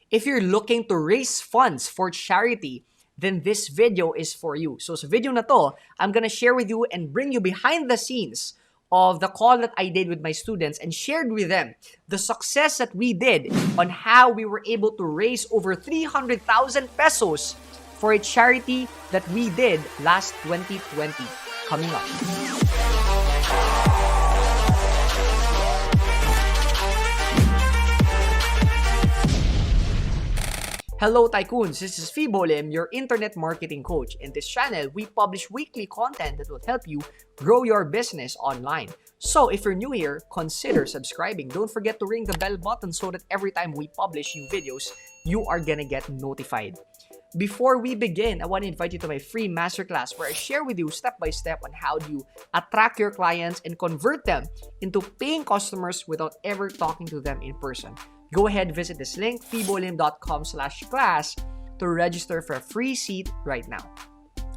If you're looking to raise funds for charity, then this video is for you. So sa video na to, I'm gonna share with you and bring you behind the scenes of the call that I did with my students and shared with them the success that we did on how we were able to raise over 300,000 pesos for a charity that we did last 2020. Coming up. Hello Tycoons, this is Fibo Lim, your internet marketing coach. In this channel, we publish weekly content that will help you grow your business online. So if you're new here, consider subscribing. Don't forget to ring the bell button so that every time we publish new videos, you are gonna get notified. Before we begin, I want to invite you to my free masterclass where I share with you step by step on how do you attract your clients and convert them into paying customers without ever talking to them in person. Go ahead, visit this link, fibolim.com/class to register for a free seat right now.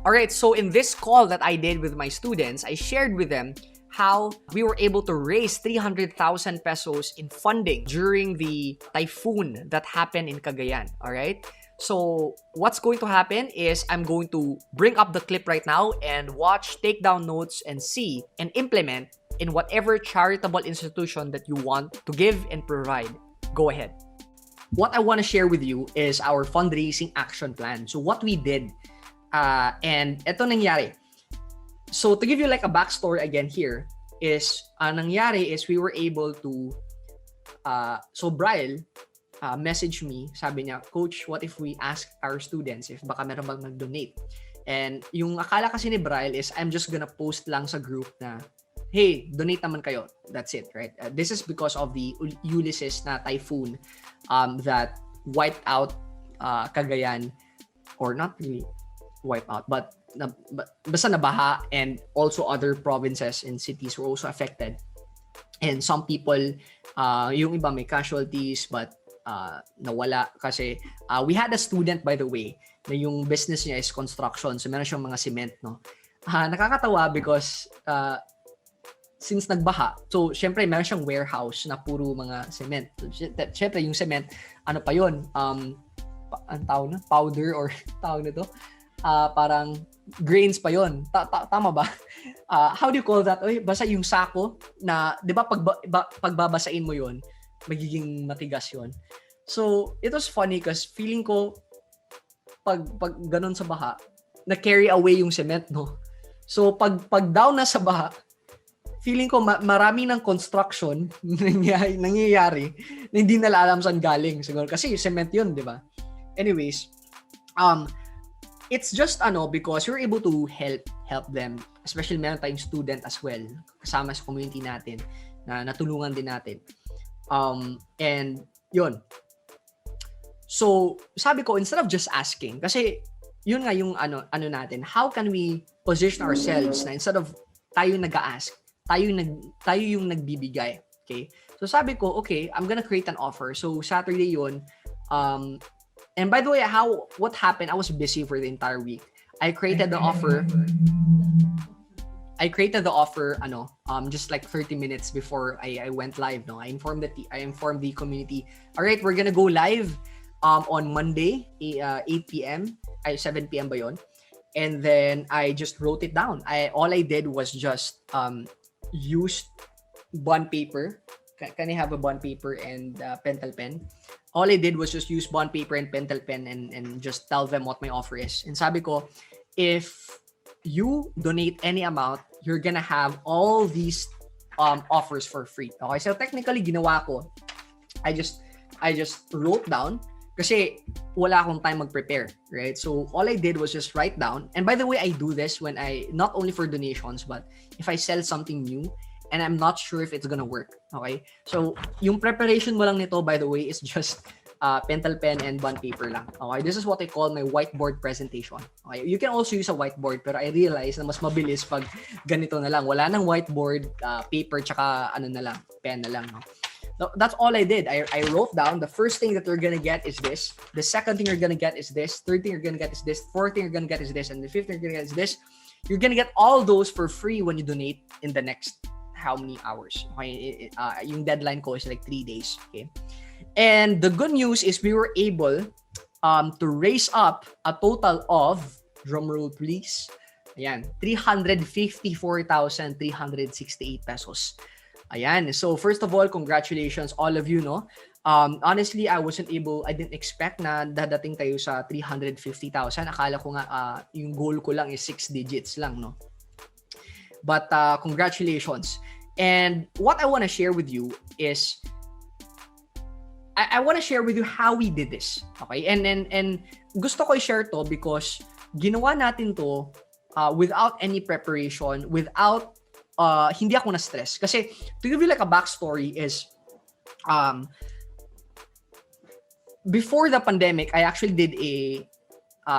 Alright, so in this call that I did with my students, I shared with them how we were able to raise 300,000 pesos in funding during the typhoon that happened in Cagayan. Alright? So what's going to happen is I'm going to bring up the clip right now and watch, take down notes, and see and implement in whatever charitable institution that you want to give and provide. Go ahead. What I want to share with you is our fundraising action plan. So what we did, and ito nangyari. So to give you like a backstory again here, is nangyari is we were able to, so Brian messaged me, sabi niya, Coach, what if we ask our students if baka meron bang mag-donate? And yung akala kasi ni Brian is I'm just gonna post lang sa group na, hey, donate naman kayo. That's it, right? This is because of the Ulysses na typhoon that wiped out Cagayan, or not really wiped out, but basta nabaha, and also other provinces and cities were also affected. And some people, yung iba may casualties, but nawala kasi we had a student, by the way, na yung business niya is construction. So meron siyang mga cement, no? Nakakatawa because since nagbaha, so syempre meron siyang warehouse na puro mga cement. Syempre yung cement, ano pa yun? Ang tawag na? Powder or tawag na to? Parang grains pa yun. Tama ba? How do you call that? Oy, basta yung sako na, di ba pagbabasain mo yun, magiging matigas yun. So, it was funny kasi feeling ko pag ganun sa baha, na-carry away yung cement, no? So, pag down na sa baha, feeling ko marami ng construction nangyayari na hindi nila alam saan galing siguro kasi cement yun, di ba? Anyways, it's just because you're able to help them, especially meron tayong student as well kasama sa community natin na natulungan din natin. And yun. So, sabi ko, instead of just asking, kasi yun nga yung ano natin, how can we position ourselves na instead of tayo nag-a-ask, tayo yung nagbibigay. Okay? So sabi ko, okay, I'm gonna create an offer. So Saturday yun. And by the way, what happened, I was busy for the entire week. I created the offer just like 30 minutes before I went live. No, I informed the community. All right, we're gonna go live on Monday, 8 p.m. 7 p.m. ba yun? And then I just wrote it down. All I did was just used bond paper. Can I have a bond paper and pentel pen? All I did was just use bond paper and pentel pen and just tell them what my offer is. And sabi ko, if you donate any amount, you're gonna have all these offers for free. Okay, so technically ginawa ko, I just wrote down kasi wala akong time mag-prepare, right? So all I did was just write down. And by the way, I do this when not only for donations, but if I sell something new and I'm not sure if it's gonna work, okay? So yung preparation mo lang nito, by the way, is just pentel pen and bond paper lang. Okay, this is what I call my whiteboard presentation. Okay, you can also use a whiteboard, pero I realize na mas mabilis pag ganito na lang. Wala nang whiteboard, paper, tsaka pen na lang, no? That's all I did. I wrote down the first thing that you're gonna get is this. The second thing you're gonna get is this. Third thing you're gonna get is this. Fourth thing you're gonna get is this. And the fifth thing you're gonna get is this. You're gonna get all those for free when you donate in the next how many hours. Okay, yung deadline ko is like 3 days. Okay, And the good news is we were able to raise up a total of, drumroll please, ayan, 354,368 pesos. Ayan. So first of all, congratulations all of you, no? Honestly, I didn't expect na dadating tayo sa 350,000. Akala ko nga yung goal ko lang is 6 digits lang, no? But congratulations. And what I want to share with you is I want to share with you how we did this. Okay? And gusto ko i-share to because ginawa natin to without any preparation, without hindi ako na-stress. Kasi to give you like a backstory is before the pandemic, I actually did a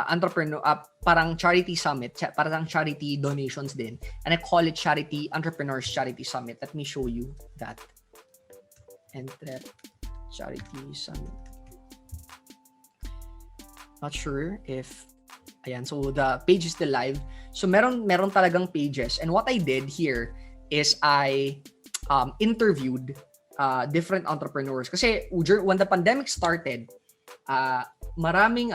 entrepreneur parang charity summit, parang charity donations din, and I call it Charity Entrepreneurs Charity Summit. Let me show you that. Charity Summit. Not sure if ayan, so the page is still live. So meron talagang pages, and what I did here is I interviewed different entrepreneurs kasi when the pandemic started, maraming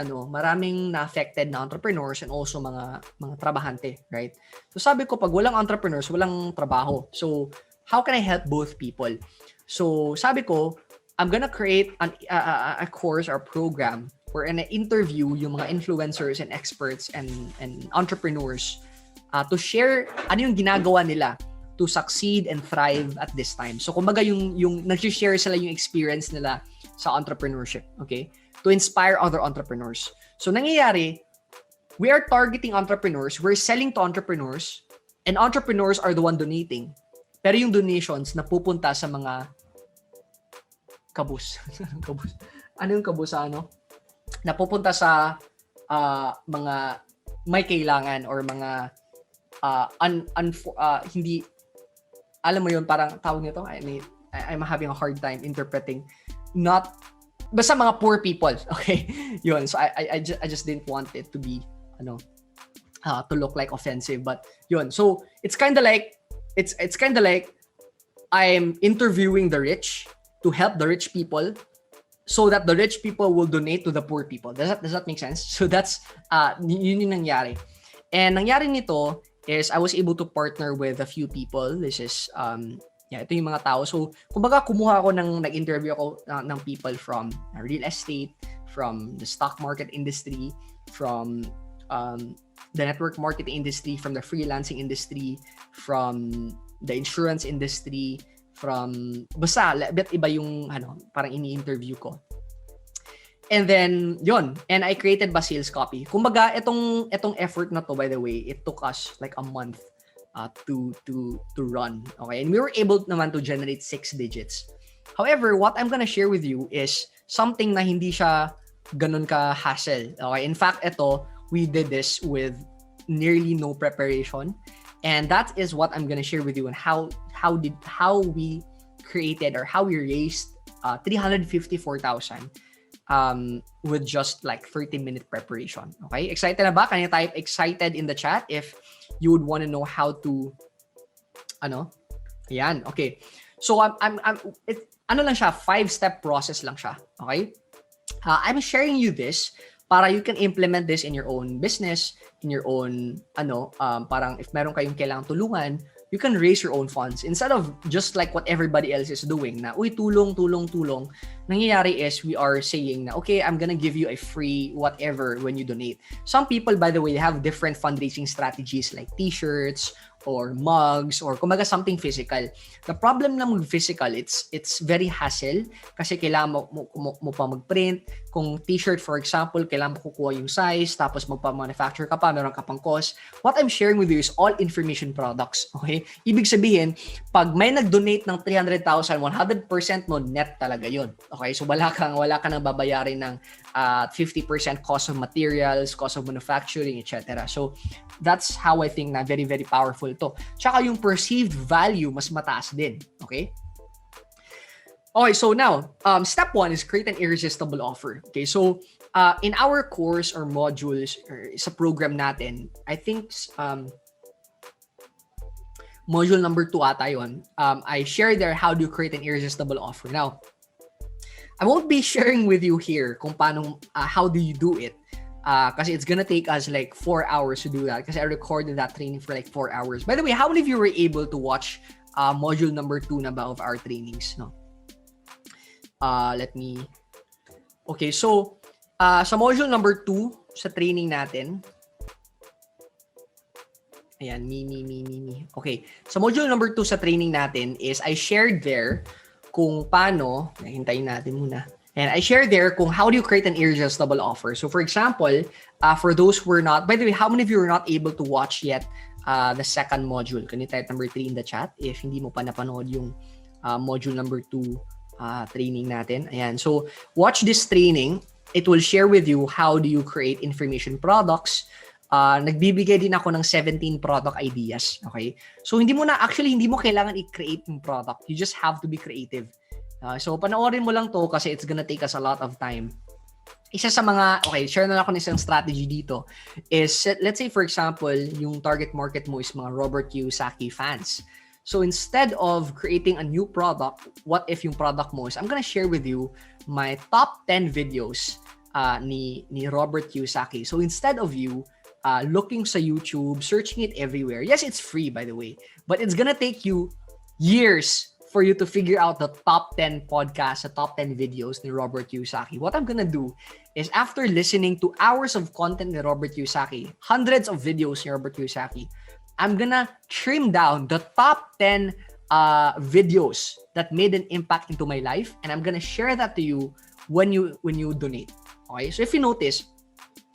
na-affected na entrepreneurs and also mga trabahante, right? So sabi ko, pag walang entrepreneurs, walang trabaho. So how can I help both people? So sabi ko, I'm gonna create a course or program wherein I interview yung mga influencers and experts and entrepreneurs to share ano yung ginagawa nila to succeed and thrive at this time. So kumbaga yung nag-share sila yung experience nila sa entrepreneurship, okay? To inspire other entrepreneurs. So nangyayari, we are targeting entrepreneurs, we're selling to entrepreneurs, and entrepreneurs are the one donating. Pero yung donations napupunta sa mga kabus. Kabus. Ano yung kabus sa ano? Napupunta sa mga may kailangan or mga hindi, alam mo yun, parang tawag nito, I'm having a hard time interpreting, basta mga poor people, okay? Yun, so I just didn't want it to be, to look like offensive, but yun, so it's kind of like I'm interviewing the rich to help the rich people so that the rich people will donate to the poor people. Does that make sense? So that's yun yung nangyari. And nangyari nito is I was able to partner with a few people. This is ito yung mga tao. So kumbaga kumuha ako nag-interview ako ng people from real estate, from the stock market industry, from the network marketing industry, from the freelancing industry, from the insurance industry, from basta bit iba yung parang ini-interview ko. And then yun, and I created ba sales copy. Kumbaga itong effort na to, by the way, it took us like a month to run. Okay, and we were able naman to generate 6 digits. However, what I'm gonna share with you is something na hindi siya ganun ka hassle. Okay, in fact, we did this with nearly no preparation. And that is what I'm gonna share with you on how we created or how we raised 354,000 with just like 30-minute preparation. Okay, excited na ba? Can you type excited in the chat if you would want to know how to Ayan, okay. So I'm lang siya, 5-step process lang siya. Okay? I'm sharing you this para you can implement this in your own business, in your own parang if meron kayong kailangang tulungan, you can raise your own funds instead of just like what everybody else is doing na tulong. Nangyayari is we are saying na okay, I'm gonna give you a free whatever when you donate. Some people, by the way, they have different fundraising strategies like t-shirts or mugs or kumaga something physical. The problem na mag-physical, it's very hassle kasi kailangan mo pa mag-print. Kung t-shirt, for example, kailangan mo kukuha yung size tapos magpa-manufacture ka pa, meron ka pang cost. What I'm sharing with you is all information products. Okay? Ibig sabihin, pag may nag-donate ng 300,000, 100% mo net talaga yun. Okay? So wala kang nang babayarin ng 50% cost of materials, cost of manufacturing, etc. So that's how I think na very, very powerful to. Tsaka yung perceived value, mas mataas din. Okay? Okay, so now, step 1 is create an irresistible offer. Okay, so in our course or modules or sa program natin, I think module number 2 ata yun, I share there how to create an irresistible offer. Now, I won't be sharing with you here kung paano, how do you do it. Kasi it's gonna take us like 4 hours to do that because I recorded that training for like 4 hours. By the way, how many of you were able to watch module number 2 na ba of our trainings? No? Okay, so sa module number 2 sa training natin, ayan, me. Okay, sa module number 2 sa training natin is I shared there kung paano, hintayin natin muna. And I shared there kung how do you create an irresistible offer. So for example, for those who are not, by the way, how many of you are not able to watch yet the second module? Can you type number 3 in the chat if hindi mo pa napanood yung module number 2 training natin? Ayan. So watch this training. It will share with you how do you create information products. Nagbibigay din ako ng 17 product ideas. Okay? So hindi mo kailangan i-create yung product. You just have to be creative. So panoorin mo lang to kasi it's gonna take us a lot of time. Isa sa mga, okay, share na ako ng isang strategy dito is, let's say for example, yung target market mo is mga Robert Kiyosaki fans. So instead of creating a new product, what if yung product mo is, I'm gonna share with you my top 10 videos ni Robert Kiyosaki. So instead of you looking sa YouTube, searching it everywhere, yes, it's free by the way, but it's gonna take you years for you to figure out the top 10 podcasts, the top 10 videos ni Robert Kiyosaki. What I'm gonna do is after listening to hours of content ni Robert Kiyosaki, hundreds of videos ni Robert Kiyosaki, I'm gonna trim down the top 10 videos that made an impact into my life, and I'm gonna share that to you when you donate. Okay? So if you notice,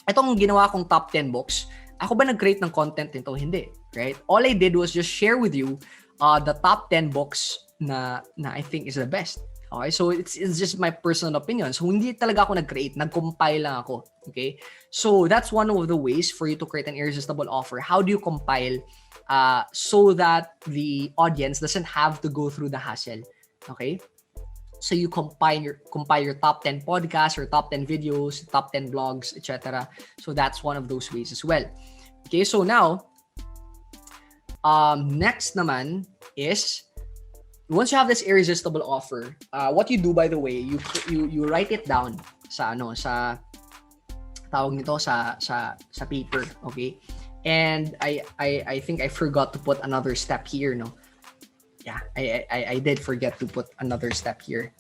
itong ginawa kong top 10 books, ako ba nag-create ng content nito? Hindi. Right? All I did was just share with you the top 10 books na I think is the best. Okay? So it's just my personal opinion. So hindi talaga ako nag-create, nag-compile lang ako. Okay? So that's one of the ways for you to create an irresistible offer. How do you compile so that the audience doesn't have to go through the hassle? Okay? So you compile your top 10 podcasts or top 10 videos, top 10 blogs, etc. So that's one of those ways as well. Okay, so now next naman is once you have this irresistible offer, what you do by the way, you write it down sa tawag nito sa paper, okay? And I think I forgot to put another step here, no? Yeah, I did forget to put another step here.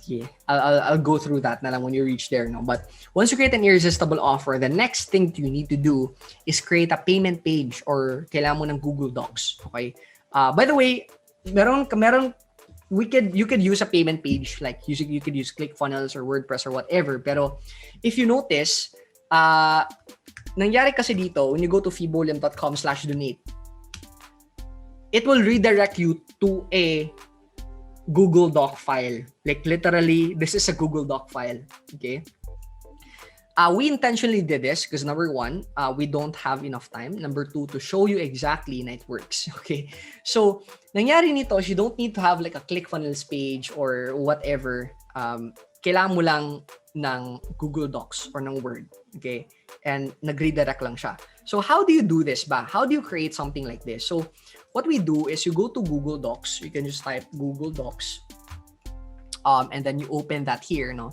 Yeah, I'll go through that na lang when you reach there, no? But once you create an irresistible offer, the next thing you need to do is create a payment page or kailangan mo ng Google Docs, okay? By the way, you could use a payment page, like you could use ClickFunnels or WordPress or whatever. Pero if you notice, nangyari kasi dito, when you go to fibolim.com/donate, it will redirect you to a Google Doc file. Like literally, this is a Google Doc file. Okay. We intentionally did this because number one, we don't have enough time. Number two, to show you exactly na it works. Okay. So, nangyari nito is you don't need to have like a ClickFunnels page or whatever. Kailangan mo lang ng Google Docs or ng Word. Okay. And nag-redirect lang siya. So, how do you do this ba? How do you create something like this? So, what we do is you go to Google Docs. You can just type Google Docs. And then you open that here, no?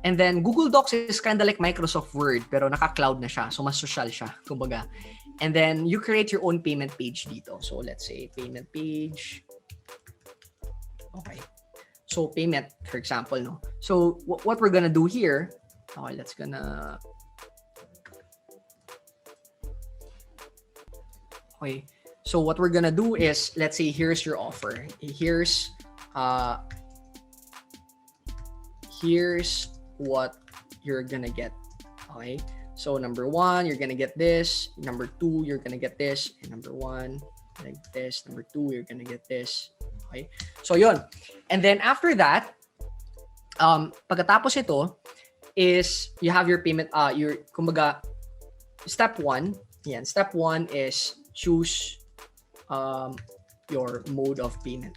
And then Google Docs is kind of like Microsoft Word pero naka-cloud na siya. So mas social siya, kumbaga. And then you create your own payment page dito. So let's say payment page. Okay. So payment, for example, no. So what we're gonna do here, okay, Okay. So what we're gonna do is, let's say here's your offer. Here's what you're gonna get. Okay, so number one, you're gonna get this. Number two, you're gonna get this. And number one, like this. Number two, you're gonna get this. Okay, so yun. And then after that, pagkatapos ito is you have your payment. Your kumbaga, step one. Yeah, step one is choose your mode of payment.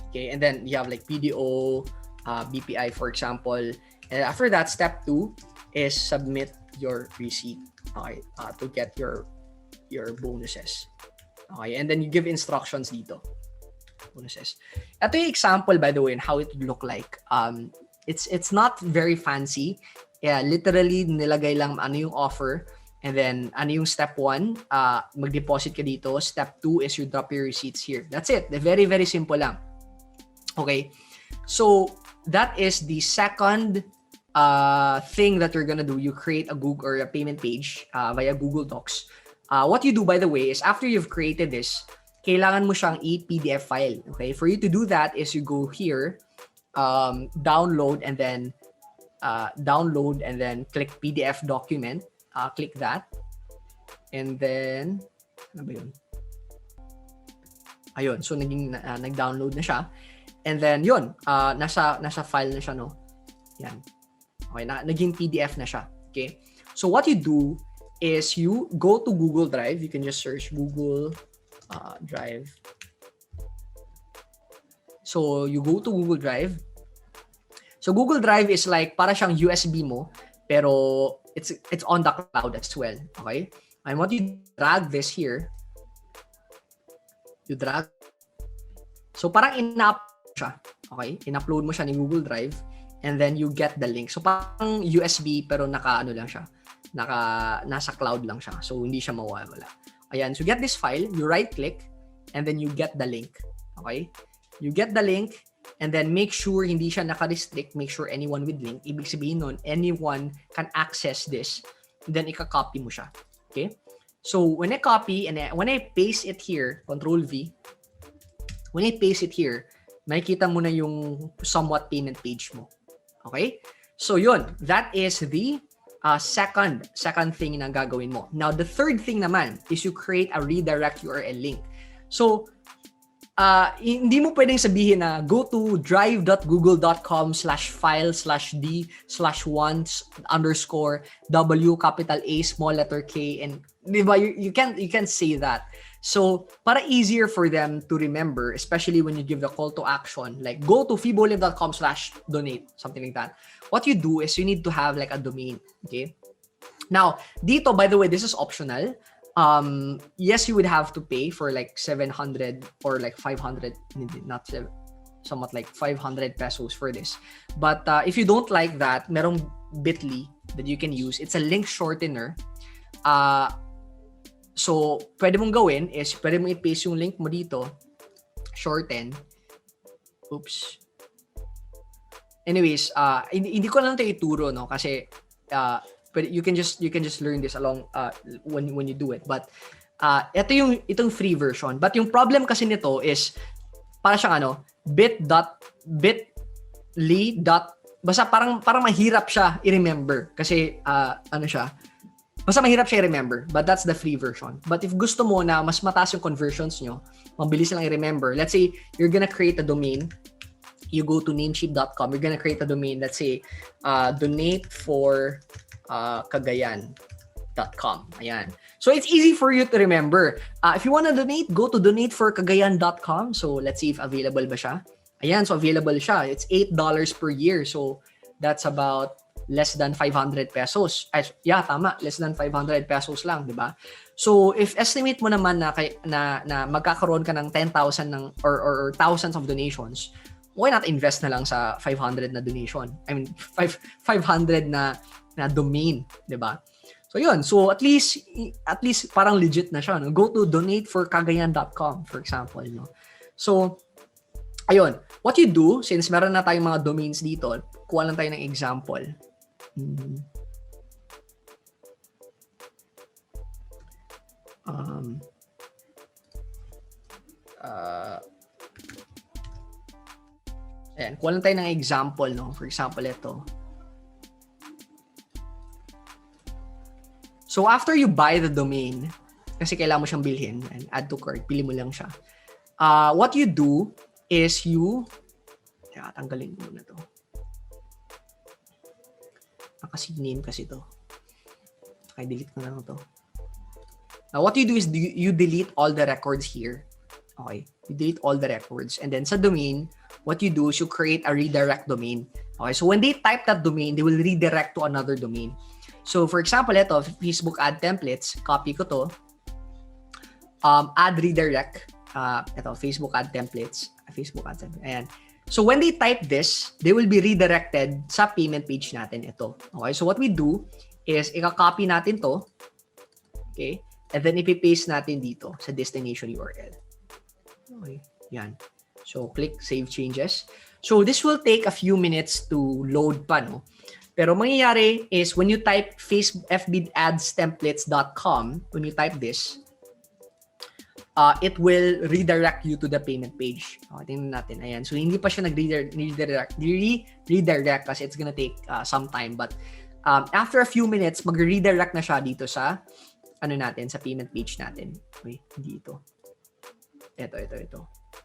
Okay, and then you have like PDO, BPI, for example. And after that, step two is submit your receipt, okay, to get your bonuses. Okay, and then you give instructions dito. Bonuses. Ito yung example, by the way, and how it would look like. It's not very fancy. Yeah, literally nilagay lang ano yung offer. And then, ano yung step 1? Mag-deposit ka dito. Step 2 is you drop your receipts here. That's it. Very, very simple lang. Okay? So, that is the second thing that you're gonna do. You create a Google or a payment page via Google Docs. What you do, by the way, is after you've created this, kailangan mo siyang i-PDF file. Okay? For you to do that is you go here, download, and then click PDF document. Click that. And then, ano ba yun? Ayun. So, nag-download na siya. And then, yun. Nasa file na siya, no? Yan. Okay. Naging PDF na siya. Okay? So, what you do is you go to Google Drive. You can just search Google Drive. So, you go to Google Drive. So, Google Drive is like, para siyang USB mo, pero it's on the cloud as well. Okay? And what you drag this here, you drag. So parang in-upload siya. Okay? In-upload mo siya ni Google Drive and then you get the link. So parang USB pero naka-ano lang siya. Nasa cloud lang siya. So hindi siya mawawala. Ayan. So get this file, you right-click and then you get the link. Okay? You get the link and then make sure hindi siya naka-restrict. Make sure anyone with link. Ibig sabihin nun, anyone can access this. Then, ika-copy mo siya. Okay? So, when I copy and when I paste it here, Control V, when I paste it here, makikita mo na yung somewhat payment page mo. Okay? So, yun. That is the second thing na gagawin mo. Now, the third thing naman is you create a redirect URL link. So, hindi mo pwedeng sabihin na go to drive.google.com/file/d/1_W capital A small letter K and diba you can't say that. So para easier for them to remember, especially when you give the call to action like go to fibolim.com/donate, something like that. What you do is you need to have like a domain. Okay, now dito, by the way, this is optional. Yes, you would have to pay for like 700 or like 500, not 7, somewhat like 500 pesos for this. But if you don't like that, merong bit.ly that you can use. It's a link shortener. So, pwede mong gawin is, pwede mong i-paste yung link mo dito, shorten. Oops. Anyways, hindi ko lang ito ituro, no? Kasi, but you can just learn this along when you do it. But itong free version. But yung problem kasi nito is para siyang bit.ly. Basta parang mahirap siya i-remember kasi basta mahirap siya i-remember. But that's the free version. But if gusto mo na mas mataas yung conversions nyo, mabilis lang i-remember. Let's say you're gonna create a domain. You go to namecheap.com. You're gonna create a domain. Let's say donate for Cagayan.com. Ayan. So it's easy for you to remember. If you want to donate, go to donateforcagayan.com. So let's see if available ba siya. Ayan, so available siya. It's $8 per year. So that's about less than 500 pesos. Yeah, tama. Less than 500 pesos lang, di ba? So if estimate mo naman na magkakaroon ka ng 10,000 or thousands of donations, why not invest na lang sa 500 na donation? I mean, 500 na domain, 'di ba? So yun, so at least parang legit na siya, no? Go to donateforcagayan.com for example, no. So ayun, what you do since meron na tayong mga domains dito, kuha lang tayo ng example. Ayan, kuha lang tayo ng example, no. For example, ito. So after you buy the domain, kasi kailangan mo siyang bilhin, and add to cart, pili mo lang siya. What you do is tanggalin mo na to. Naka-name kasi to. Okay, delete ko na lang to. Now what you do is you delete all the records here. Okay, you delete all the records. And then sa domain, what you do is you create a redirect domain. Okay, so when they type that domain, they will redirect to another domain. So, for example, ito, Facebook ad templates, copy ko to. Add redirect. Ito, Facebook ad templates. Ayan. So when they type this, they will be redirected sa payment page natin ito. Okay, so what we do is i-copy natin to. Okay, and then ipi-paste natin dito sa destination URL. Okay, yan. So click Save Changes. So this will take a few minutes to load pa, no? Pero mangyayari is when you type fbadstemplates.com, when you type this, it will redirect you to the payment page. Tingnan natin. Ayan. So, hindi pa siya nag-redirect kasi it's gonna take some time. But after a few minutes, mag-redirect na siya dito sa ano natin, sa payment page natin. Okay, dito. Ito.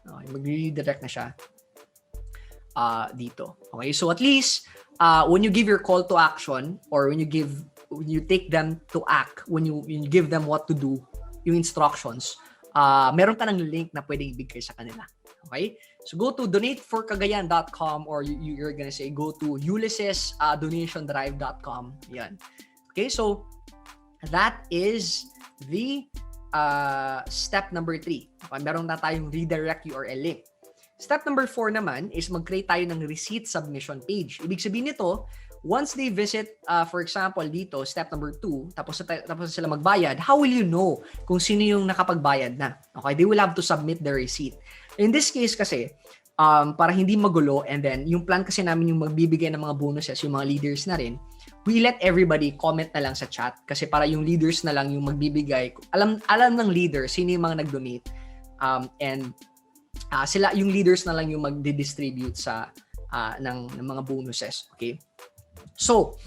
Okay, mag-redirect na siya dito. Okay, so at least when you give your call to action or when you take them to act, when you give them what to do, yung instructions, meron ka ng link na pwedeng ibigay sa kanila. Okay? So go to donateforcagayan.com or you're gonna say go to ulyssesdonationdrive.com. Yan. Okay, so that is the step number 3. Okay, meron na tayong redirect URL link. Step number 4 naman is mag-create tayo ng receipt submission page. Ibig sabihin nito, once they visit, for example, dito, step number 2, tapos sila magbayad, how will you know kung sino yung nakapagbayad na? Okay, they will have to submit their receipt. In this case kasi, para hindi magulo, and then yung plan kasi namin yung magbibigay ng mga bonuses, yung mga leaders na rin, we let everybody comment na lang sa chat kasi para yung leaders na lang yung magbibigay. Alam ng leader sino yung mga nag-donate, and sila yung leaders na lang yung magdi-distribute sa ng mga bonuses. Okay? So,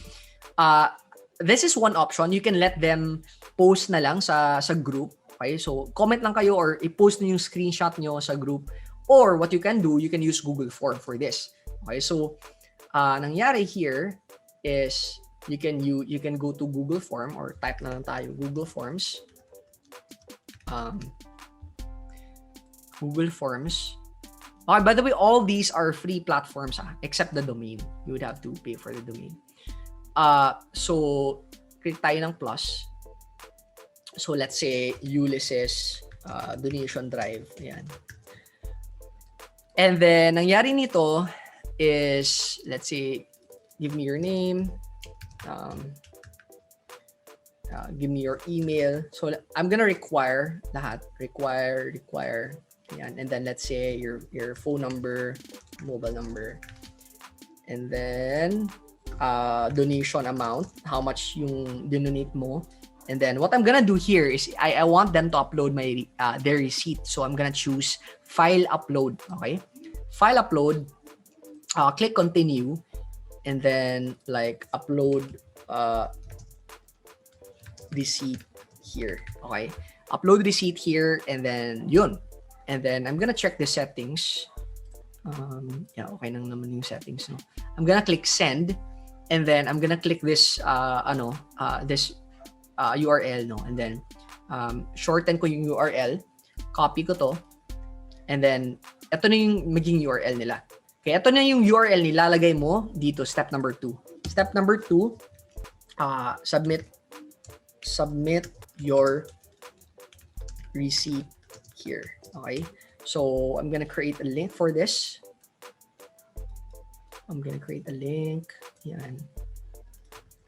this is one option. You can let them post na lang sa group. Okay? So, comment lang kayo or i-post nyo yung screenshot nyo sa group. Or what you can do, you can use Google Form for this. Okay? So, nangyari here is you can go to Google Form or type na lang tayo Google Forms. Google Forms. Okay, by the way, all these are free platforms except the domain. You would have to pay for the domain. So, click tayo ng plus. So, let's say Ulysses Donation Drive. Ayan. And then, nangyari nito is, let's say, give me your name. Give me your email. So, I'm gonna require lahat. Require. Yan. And then let's say your phone number, mobile number, and then donation amount, how much yung donate mo. And then what I'm gonna do here is I want them to upload my their receipt. So I'm gonna choose file upload. Okay, file upload. Click continue, and then like upload receipt here. Okay, upload receipt here, and then yun. And then I'm gonna check the settings. Yeah, okay nang naman yung settings, no? I'm gonna click send, and then I'm gonna click this this URL, no? And then shorten ko yung URL, copy ko to, and then ito na yung maging URL nila. Okay, ito na yung URL nilalagay mo dito, step number 2. Step number 2, submit your receipt here. Okay, so I'm gonna create a link for this. I'm gonna create a link. Yan.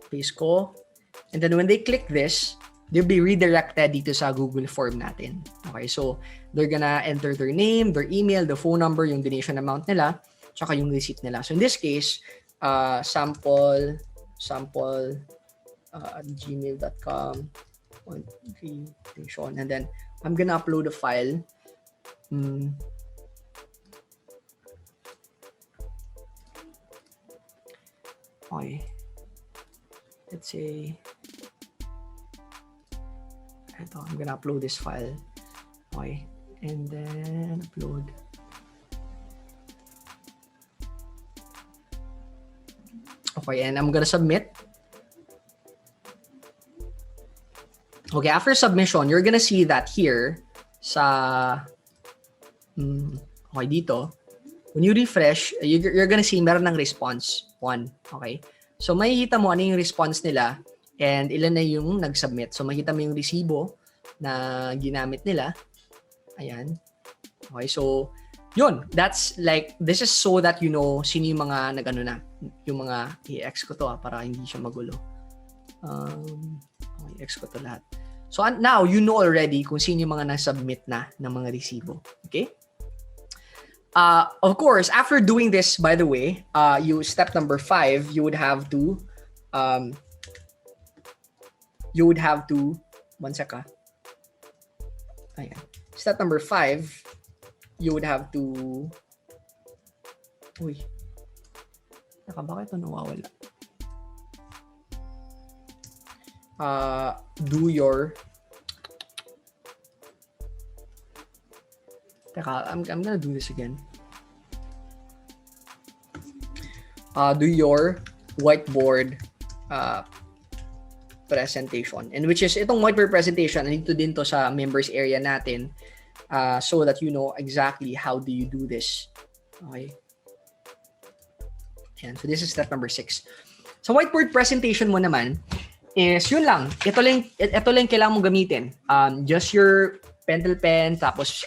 Paste ko. And then when they click this, they'll be redirected dito sa Google Form natin. Okay, so they're gonna enter their name, their email, the phone number, yung donation amount nila, tsaka yung receipt nila. So in this case, sample gmail.com and then I'm gonna upload a file. Okay. Let's say I'm gonna upload this file. Okay. And then upload. Okay, and I'm gonna submit. Okay, after submission, you're gonna see that here sa okay, dito, when you refresh, you're gonna see meron ng response 1. Okay? So, makikita mo ano yung response nila and ilan na yung nag-submit. So, makikita mo yung resibo na ginamit nila. Ayan. Okay, so, yun, that's like, this is so that you know sino yung mga nag-ano na, yung mga i-ex ko to para hindi siya magulo. I-ex ko to lahat. So now, you know already kung sino yung mga na-submit na ng mga resibo. Okay? Of course, after doing this, by the way, step number 5, you would have to, one sec. Ayan. Step number 5, you would have to, bakit ito nawawala? Do your, I'm gonna do this again. Do your whiteboard presentation, and which is itong whiteboard presentation, nandito din to sa members area natin, so that you know exactly how do you do this. Okay. Ayan, so this is step number 6. So whiteboard presentation mo naman is yun lang. Ito lang kailangan mong gamitin. Just your pentel pen, tapos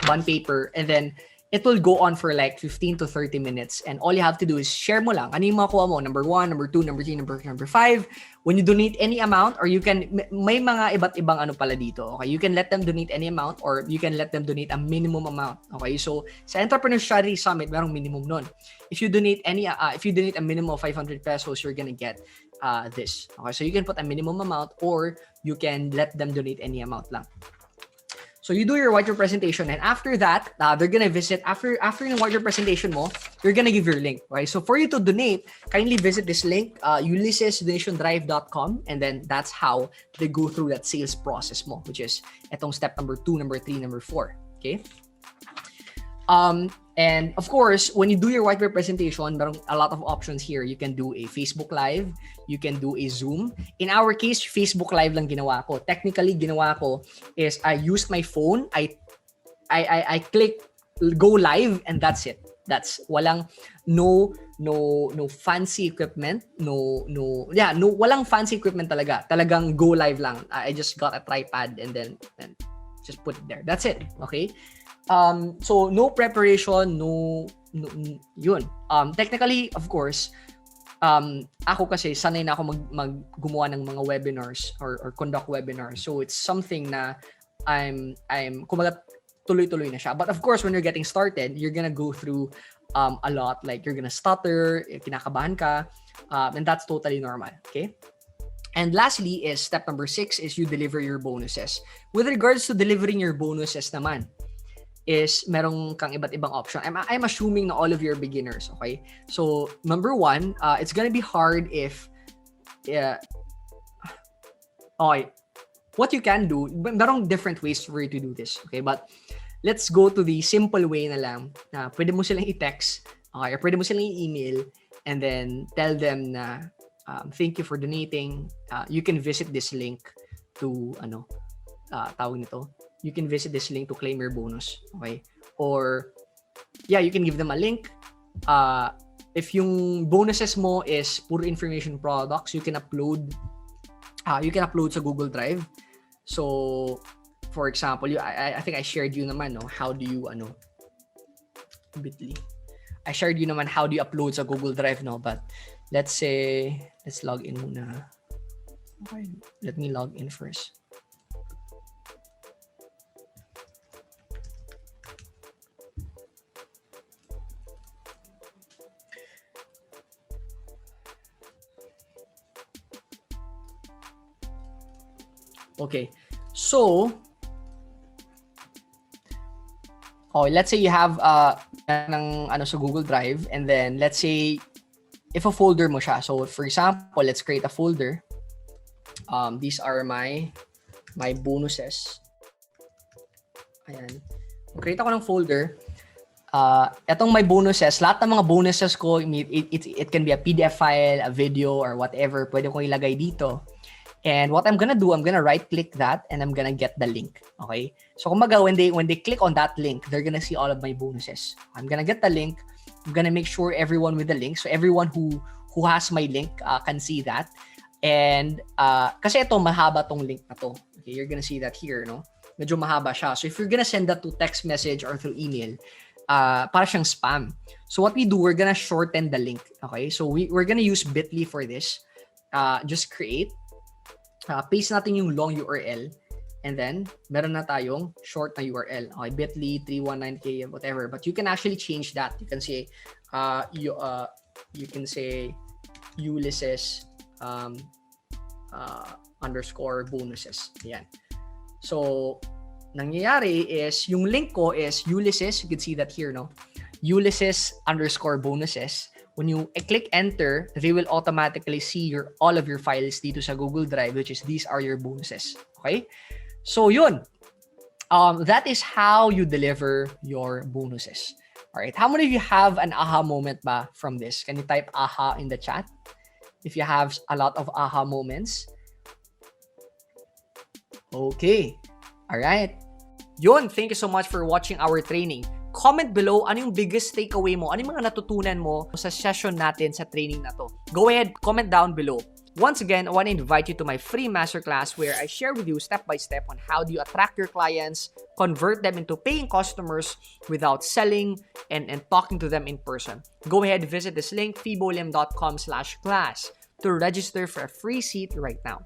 bond paper, and then it will go on for like 15 to 30 minutes, and all you have to do is share mo lang ano yung makuha mo, number 1, number 2, number 3, number 5. When you donate any amount, or you can, may mga iba't ibang ano pala dito, okay? You can let them donate any amount, or you can let them donate a minimum amount, okay? So sa Entrepreneur Strategy Summit, merong minimum nun. If you donate a minimum of 500 pesos, you're gonna get this, okay? So you can put a minimum amount, or you can let them donate any amount lang. So you do your whiteboard presentation, and after that, they're gonna visit, after yung whiteboard presentation mo, you're gonna give your link, right? So for you to donate, kindly visit this link, ulyssesdonationdrive.com, and then that's how they go through that sales process mo, which is etong step number 2, number 3, number 4, okay? And of course, when you do your whiteboard presentation, there are a lot of options here. You can do a Facebook Live, you can do a Zoom. In our case, Facebook Live lang ginawa ko. Technically, ginawa ko is I used my phone, I click go live, and that's it. That's walang no fancy equipment, walang fancy equipment talaga. Talagang go live lang. I just got a tripod and then just put it there. That's it. Okay? So no preparation, no yun. Technically, of course, ako kasi sanay na ako gumawa ng mga webinars or conduct webinars. So it's something na I'm kumaga tuloy-tuloy na siya. But of course, when you're getting started, you're gonna go through a lot. Like you're gonna stutter, kinakabahan ka, and that's totally normal. Okay? And lastly is step number 6 is you deliver your bonuses. With regards to delivering your bonuses naman, is merong kang iba't ibang option. I'm assuming na all of you are beginners, okay? So, number 1, it's gonna be hard if okay, what you can do, merong different ways for you to do this, okay? But let's go to the simple way na lang na pwede mo silang i-text, okay, or pwede mo silang i-email, and then tell them na thank you for donating. You can visit this link to tawag nito. You can visit this link to claim your bonus, okay? Or you can give them a link. If yung bonuses mo is puro information products, you can upload sa Google Drive. So for example, I think I shared you naman how do you Bitly. I shared you naman how do you upload sa Google Drive, but let's log in muna. Okay, let me log in first. Okay, so let's say you have sa Google Drive, and then let's say if a folder mo siya. So for example, let's create a folder. These are my bonuses. Ayan. Create ako ng folder. Etong my bonuses, lahat ng mga bonuses ko, it can be a PDF file, a video, or whatever. Pwede kong ilagay dito. And what I'm gonna do, I'm gonna right-click that, and I'm gonna get the link. Okay? So kumbaga, when they click on that link, they're gonna see all of my bonuses. I'm gonna get the link. I'm gonna make sure everyone with the link, so everyone who has my link can see that. And kasi ito mahaba tong link na to. Okay, you're gonna see that here, no? medyo mahaba siya. So if you're gonna send that to text message or through email, para siyang spam. So what we do, we're gonna shorten the link. Okay? So we're gonna use bit.ly for this. Just create. Paste natin yung long URL. And then, meron na tayong short na URL. Okay, bit.ly, 319k, whatever. But you can actually change that. You can say, you can say Ulysses underscore bonuses. Yan. So, nangyayari is, yung link ko is Ulysses. You can see that here, no? Ulysses underscore bonuses. When you click enter, they will automatically see all of your files dito sa Google Drive, which is these are your bonuses. Okay? So yun, that is how you deliver your bonuses. All right. How many of you have an aha moment ba from this? Can you type aha in the chat? If you have a lot of aha moments. Okay. All right. Yun, thank you so much for watching our training. Comment below ano yung biggest takeaway mo, ano yung mga natutunan mo sa session natin sa training na to. Go ahead, comment down below. Once again, I want to invite you to my free masterclass where I share with you step by step on how do you attract your clients, convert them into paying customers without selling and talking to them in person. Go ahead, visit this link, fibolim.com/class to register for a free seat right now.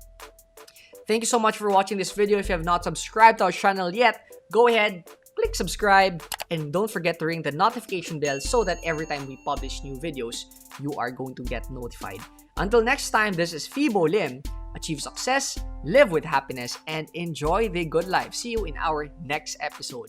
Thank you so much for watching this video. If you have not subscribed to our channel yet, go ahead, click subscribe, and don't forget to ring the notification bell so that every time we publish new videos, you are going to get notified. Until next time, this is Fibo Lim. Achieve success, live with happiness, and enjoy the good life. See you in our next episode.